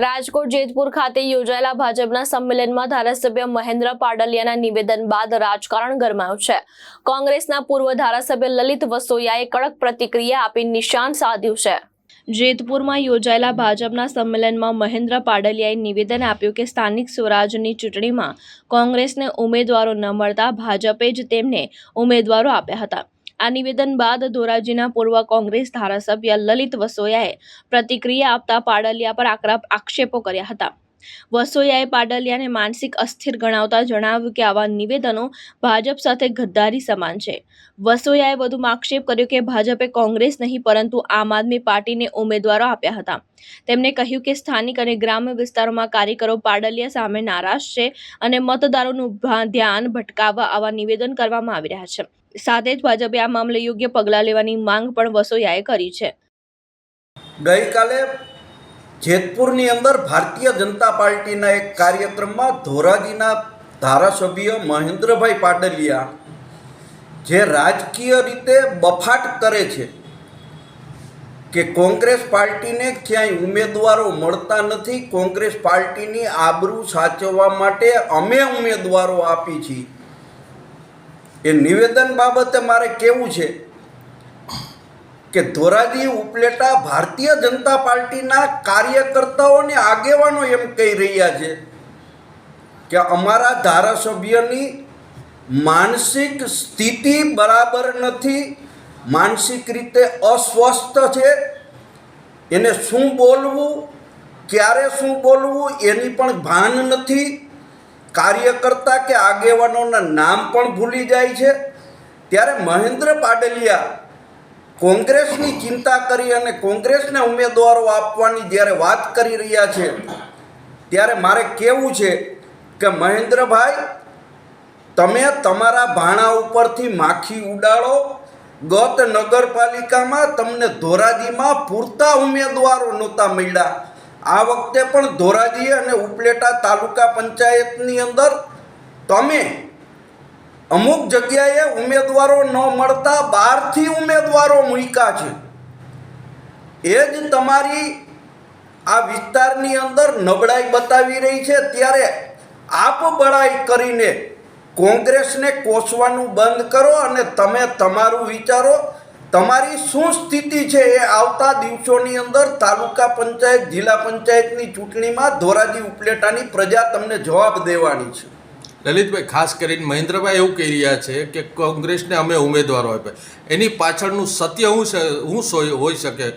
રાજકોટ જેતપુર ખાતે યોજાયેલા ભાજપના સંમેલનમાં ધારાસભ્ય મહેન્દ્ર પાડલિયાના નિવેદન બાદ રાજકારણ ગરમાયું છે। કોંગ્રેસના પૂર્વ ધારાસભ્ય લલિત વસોયાએ કડક પ્રતિક્રિયા આપી નિશાન સાધ્યું છે। જેતપુરમાં યોજાયેલા ભાજપના સંમેલનમાં મહેન્દ્ર પાડલિયાએ નિવેદન આપ્યું કે સ્થાનિક સ્વરાજની ચૂંટણીમાં કોંગ્રેસને ઉમેદવારો ન મળતા ભાજપે જ તેમને ઉમેદવારો આપ્યા હતા। આ નિવેદન બાદ ધોરાજીના પૂર્વ કોંગ્રેસ ધારાસભ્ય લલિત વસોયાએ પ્રતિક્રિયા આપતા પાડલિયા પર આકરા આક્ષેપો કર્યા હતા। વસોયાએ પાડલિયાને માનસિક અસ્થિર ગણાવતા જણાવ્યું કે આવા નિવેદનો ભાજપ સાથે ગદ્દારી સમાન છે। વસોયાએ વધુમાં આક્ષેપ કર્યો કે ભાજપે કોંગ્રેસ નહીં પરંતુ આમ આદમી પાર્ટીને ઉમેદવારો આપ્યા હતા। તેમણે કહ્યું કે સ્થાનિક અને ગ્રામ્ય વિસ્તારોમાં કાર્યકરો પાડલિયા સામે નારાજ છે અને મતદારોનું ધ્યાન ભટકાવવા આવા નિવેદન કરવામાં આવી રહ્યા છે। સાથે જ ભાજપે આ મામલે યોગ્ય પગલાં લેવાની માંગ પણ વસોયાએ કરી છે। ગઈકાલે જેતપુરની અંદર ભારતીય જનતા પાર્ટીના એક કાર્યક્રમમાં ધોરાજીના ધારાસભ્ય મહેન્દ્રભાઈ પાડલિયા જે રાજકીય રીતે બફાટ કરે છે કે કોંગ્રેસ પાર્ટીને ક્યાંય ઉમેદવારો મળતા નથી, કોંગ્રેસ પાર્ટીની આબરૂ સાચવવા માટે અમે ઉમેદવારો આપી છીએ, એ નિવેદન બાબતે મારે કહેવું છે કે ધોરાજી ઉપલેટા ભારતીય જનતા પાર્ટીના કાર્યકર્તાઓ અને આગેવાનો એમ કહી રહ્યા છે કે અમારા ધારાસભ્યની માનસિક સ્થિતિ બરાબર નથી, માનસિક રીતે અસ્વસ્થ છે, એને શું બોલવું, ક્યારે શું બોલવું એની પણ ભાન નથી, કાર્યકર્તા કે આગેવાનોના નામ પણ ભૂલી જાય છે। ત્યારે મહેન્દ્ર પાડલિયા કોંગ્રેસની ચિંતા કરી અને કોંગ્રેસને ઉમેદવારો આપવાની જ્યારે વાત કરી રહ્યા છે ત્યારે મારે કહેવું છે કે મહેન્દ્રભાઈ, તમે તમારા ભાણા ઉપરથી માખી ઉડાડો। ગત નગરપાલિકામાં તમને ધોરાજીમાં પૂરતા ઉમેદવારો નહોતા મળ્યા, આ વખતે પણ ધોરાજી અને ઉપલેટા તાલુકા પંચાયતની અંદર તમે અમુક જગ્યાએ ઉમેદવારો ન મળતા બહારથી ઉમેદવારો મૂક્યા છે। એ જ તમારી આ વિસ્તારની અંદર નબળાઈ બતાવી રહી છે। ત્યારે આપ બળાઈ કરીને કોંગ્રેસને કોસવાનું બંધ કરો અને તમે તમારું વિચારો। તમારી શું સ્થિતિ છે એ આવતા દિવસોની અંદર તાલુકા પંચાયત, જિલ્લા પંચાયતની ચૂંટણીમાં ધોરાજી ઉપલેટાની પ્રજા તમને જવાબ દેવાની છે। લલિતભાઈ, ખાસ કરીને મહેન્દ્રભાઈ એવું કહી રહ્યા છે કે કોંગ્રેસને અમે ઉમેદવારો આપ્યા, એની પાછળનું સત્ય શું હોઈ શકે?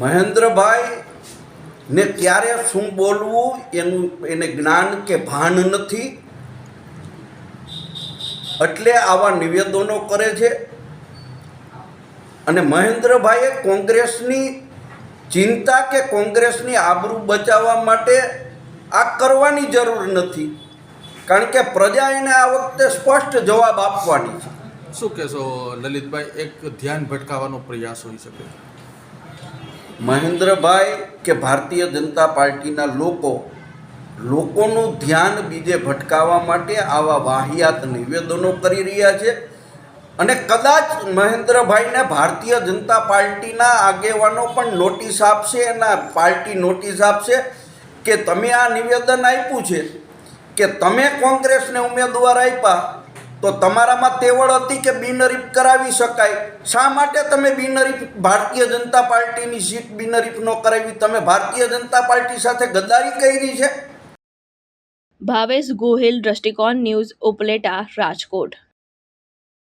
મહેન્દ્રભાઈ ને ક્યારે શું બોલવું એને જ્ઞાન કે ભાન નથી, એટલે આવા નિવેદનો કરે છે। અને મહેન્દ્રભાઈએ કોંગ્રેસની ચિંતા કે કોંગ્રેસની આબરૂ બચાવવા માટે આ કરવાની જરૂર નથી, કારણ કે પ્રજા એને આ વખતે સ્પષ્ટ જવાબ આપવાની છે। શું કહેશો લલિતભાઈ, એક ધ્યાન ભટકાવવાનો પ્રયાસ હોઈ શકે? મહેન્દ્રભાઈ કે ભારતીય જનતા પાર્ટીના લોકોનું ધ્યાન બીજે ભટકાવવા માટે આવા વાહિયાત નિવેદનો કરી રહ્યા છે। અને કદાચ મહેન્દ્રભાઈને ભારતીય જનતા પાર્ટીના આગેવાનો પણ નોટિસ આપશે, એના પાર્ટી નોટિસ આપશે કે તમે આ નિવેદન આપ્યું છે કે તમે કોંગ્રેસને ઉમેદવાર આપ્યા તો તમારામાં તેવડ હતી કે બિનહરીફ કરાવી શકાય, શા માટે તમે બિનહરીફ ભારતીય જનતા પાર્ટીની સીટ બિનહરીફ ન કરાવી? તમે ભારતીય જનતા પાર્ટી સાથે ગદ્દારી કરી છે। ભાવેશ ગોહિલ, દ્રષ્ટિકોણ ન્યૂઝ, ઉપલેટા, રાજકોટ।